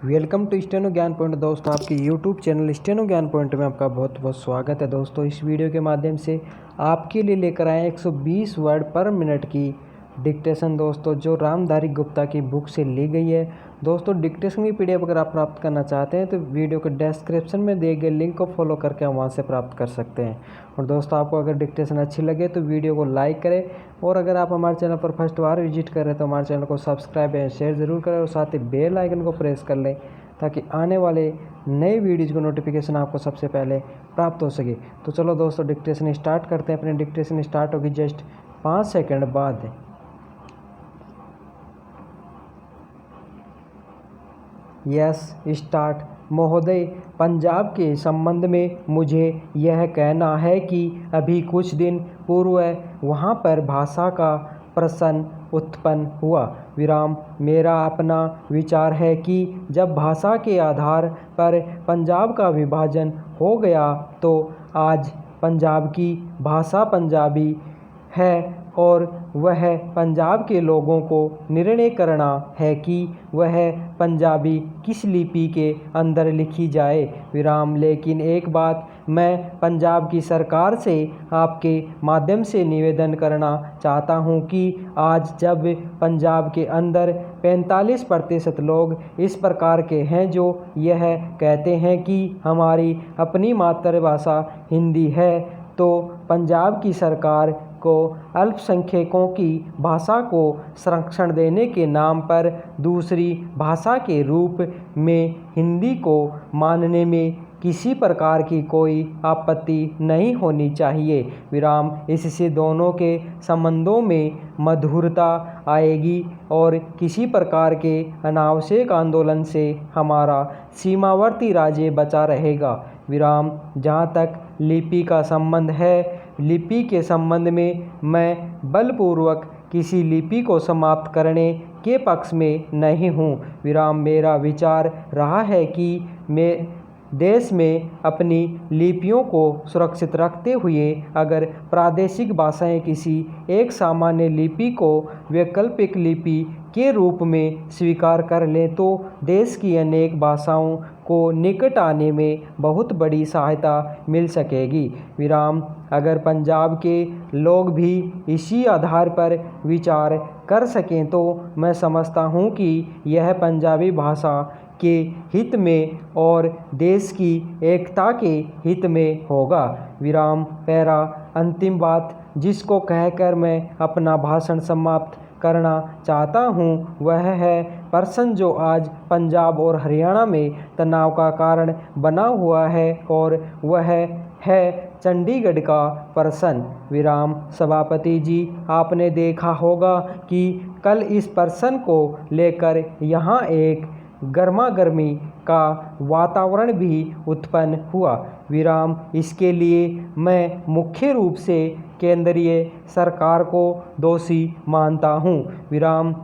Welcome to steno ज्ञान point. दोस्तों, आपके यूट्यूब चैनल स्टेनो ज्ञान पॉइंट में आपका बहुत बहुत स्वागत है। दोस्तों, इस वीडियो के माध्यम से आपके लिए लेकर आए 120 वर्ड पर मिनट की डिक्टेशन। दोस्तों, जो रामधारी गुप्ता की बुक से ली गई है। दोस्तों, डिक्टेशन की पीडीएफ अगर आप प्राप्त करना चाहते हैं तो वीडियो के डिस्क्रिप्शन में दिए गए लिंक को फॉलो करके आप वहां से प्राप्त कर सकते हैं। और दोस्तों, आपको अगर डिक्टेशन अच्छी लगे तो वीडियो को लाइक करें, और अगर आप हमारे चैनल पर फर्स्ट बार विजिट कर रहे हैं तो हमारे चैनल को सब्सक्राइब एंड शेयर ज़रूर करें, और साथ ही बेल आइकन को प्रेस कर लें ताकि आने वाले नए वीडियोज़ को नोटिफिकेशन आपको सबसे पहले प्राप्त हो सके। तो चलो दोस्तों, डिक्टेशन स्टार्ट करते हैं। अपनी डिक्टेशन स्टार्ट होगी जस्ट 5 सेकंड बाद। Yes start. महोदय, पंजाब के संबंध में मुझे यह कहना है कि अभी कुछ दिन पूर्व वहाँ पर भाषा का प्रश्न उत्पन्न हुआ। विराम। मेरा अपना विचार है कि जब भाषा के आधार पर पंजाब का विभाजन हो गया तो आज पंजाब की भाषा पंजाबी है, और वह पंजाब के लोगों को निर्णय करना है कि वह पंजाबी किस लिपि के अंदर लिखी जाए। विराम। लेकिन एक बात मैं पंजाब की सरकार से आपके माध्यम से निवेदन करना चाहता हूं कि आज जब पंजाब के अंदर 45% लोग इस प्रकार के हैं जो यह कहते हैं कि हमारी अपनी मातृभाषा हिंदी है, तो पंजाब की सरकार को अल्पसंख्यकों की भाषा को संरक्षण देने के नाम पर दूसरी भाषा के रूप में हिंदी को मानने में किसी प्रकार की कोई आपत्ति नहीं होनी चाहिए। विराम। इससे दोनों के संबंधों में मधुरता आएगी और किसी प्रकार के अनावश्यक आंदोलन से हमारा सीमावर्ती राज्य बचा रहेगा। विराम। जहाँ तक लिपि का संबंध है, लिपि के संबंध में मैं बलपूर्वक किसी लिपि को समाप्त करने के पक्ष में नहीं हूँ। विराम। मेरा विचार रहा है कि मैं देश में अपनी लिपियों को सुरक्षित रखते हुए अगर प्रादेशिक भाषाएं किसी एक सामान्य लिपि को वैकल्पिक लिपि के रूप में स्वीकार कर लें तो देश की अनेक भाषाओं को निकट आने में बहुत बड़ी सहायता मिल सकेगी। विराम। अगर पंजाब के लोग भी इसी आधार पर विचार कर सकें तो मैं समझता हूँ कि यह पंजाबी भाषा के हित में और देश की एकता के हित में होगा। विराम। पैरा। अंतिम बात जिसको कहकर मैं अपना भाषण समाप्त करना चाहता हूँ वह है प्रश्न जो आज पंजाब और हरियाणा में तनाव का कारण बना हुआ है, और वह है चंडीगढ़ का प्रश्न। विराम। सभापति जी, आपने देखा होगा कि कल इस प्रश्न को लेकर यहाँ एक गर्मागर्मी का वातावरण भी उत्पन्न हुआ। विराम। इसके लिए मैं मुख्य रूप से केंद्रीय सरकार को दोषी मानता हूँ। विराम।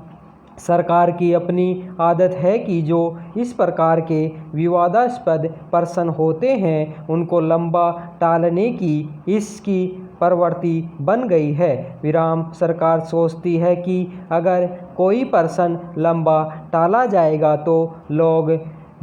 सरकार की अपनी आदत है कि जो इस प्रकार के विवादास्पद प्रश्न होते हैं उनको लंबा टालने की इसकी प्रवृत्ति बन गई है। विराम। सरकार सोचती है कि अगर कोई प्रश्न लंबा टाला जाएगा तो लोग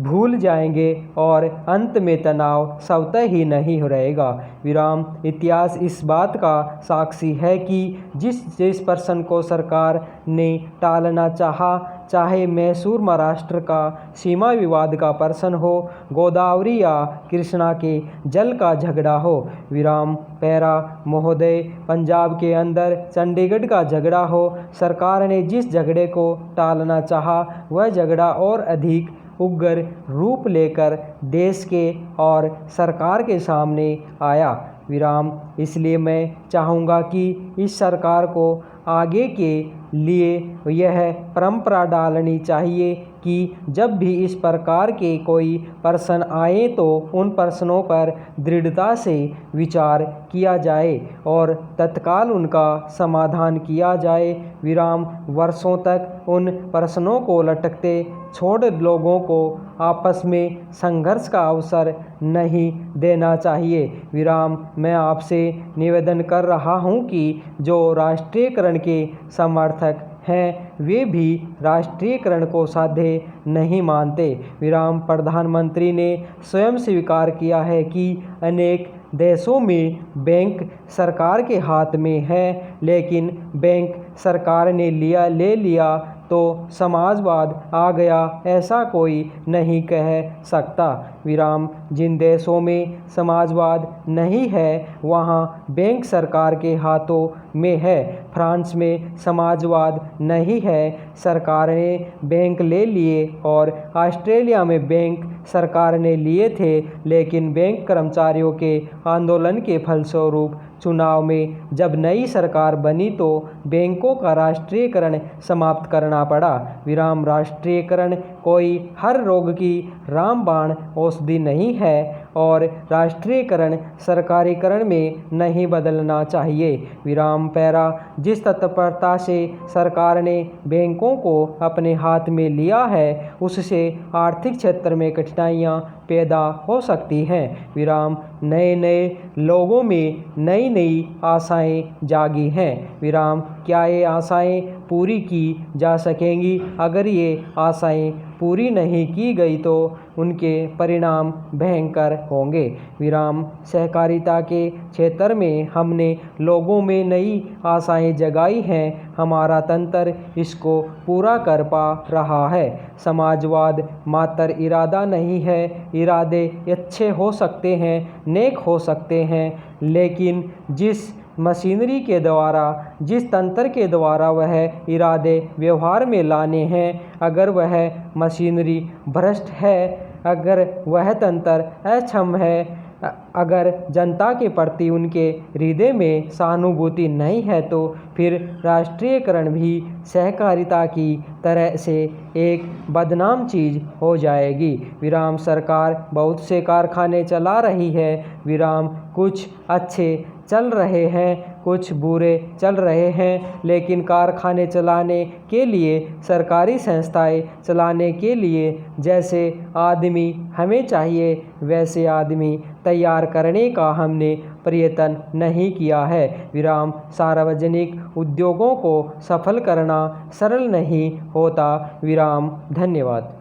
भूल जाएंगे और अंत में तनाव स्वतः ही नहीं रहेगा। विराम। इतिहास इस बात का साक्षी है कि जिस प्रश्न को सरकार ने टालना चाहा, चाहे मैसूर महाराष्ट्र का सीमा विवाद का प्रश्न हो, गोदावरी या कृष्णा के जल का झगड़ा हो। विराम। पैरा। महोदय, पंजाब के अंदर चंडीगढ़ का झगड़ा हो, सरकार ने जिस झगड़े को टालना चाहा वह झगड़ा और अधिक उग्र रूप लेकर देश के और सरकार के सामने आया। विराम। इसलिए मैं चाहूँगा कि इस सरकार को आगे के लिए यह परंपरा डालनी चाहिए कि जब भी इस प्रकार के कोई प्रश्न आए तो उन प्रश्नों पर दृढ़ता से विचार किया जाए और तत्काल उनका समाधान किया जाए। विराम। वर्षों तक उन प्रश्नों को लटकते छोड़ लोगों को आपस में संघर्ष का अवसर नहीं देना चाहिए। विराम। मैं आपसे निवेदन कर रहा हूं कि जो राष्ट्रीयकरण के समर्थक हैं वे भी राष्ट्रीयकरण को साध्य नहीं मानते। विराम प्रधानमंत्री ने स्वयं स्वीकार किया है कि अनेक देशों में बैंक सरकार के हाथ में है, लेकिन बैंक सरकार ने ले लिया तो समाजवाद आ गया, ऐसा कोई नहीं कह सकता। विराम जिन देशों में समाजवाद नहीं है वहाँ बैंक सरकार के हाथों में है। फ्रांस में समाजवाद नहीं है, सरकार ने बैंक ले लिए, और ऑस्ट्रेलिया में बैंक सरकार ने लिए थे, लेकिन बैंक कर्मचारियों के आंदोलन के फलस्वरूप चुनाव में जब नई सरकार बनी तो बैंकों का राष्ट्रीयकरण समाप्त करना पड़ा। विराम राष्ट्रीयकरण कोई हर रोग की रामबाण औषधि नहीं है और राष्ट्रीयकरण सरकारीकरण में नहीं बदलना चाहिए। विराम पैरा जिस तत्परता से सरकार ने बैंकों को अपने हाथ में लिया है उससे आर्थिक क्षेत्र में कठिनाइयाँ पैदा हो सकती हैं। विराम नए नए लोगों में नई नई आशाएं जागी हैं। विराम क्या ये आशाएं पूरी की जा सकेंगी? अगर ये आशाएं पूरी नहीं की गई तो उनके परिणाम भयंकर होंगे। विराम सहकारिता के क्षेत्र में हमने लोगों में नई आशाएं जगाई हैं, हमारा तंत्र इसको पूरा कर पा रहा है। समाजवाद मात्र इरादा नहीं है, इरादे अच्छे हो सकते हैं, नेक हो सकते हैं, लेकिन जिस मशीनरी के द्वारा, जिस तंत्र के द्वारा वह इरादे व्यवहार में लाने हैं, अगर वह मशीनरी भ्रष्ट है, अगर वह तंत्र अक्षम है, अगर जनता के प्रति उनके हृदय में सहानुभूति नहीं है तो फिर राष्ट्रीयकरण भी सहकारिता की तरह से एक बदनाम चीज़ हो जाएगी। विराम सरकार बहुत से कारखाने चला रही है। विराम कुछ अच्छे चल रहे हैं, कुछ बुरे चल रहे हैं, लेकिन कारखाने चलाने के लिए, सरकारी संस्थाएं चलाने के लिए जैसे आदमी हमें चाहिए वैसे आदमी तैयार करने का हमने प्रयत्न नहीं किया है। विराम सार्वजनिक उद्योगों को सफल करना सरल नहीं होता। विराम धन्यवाद।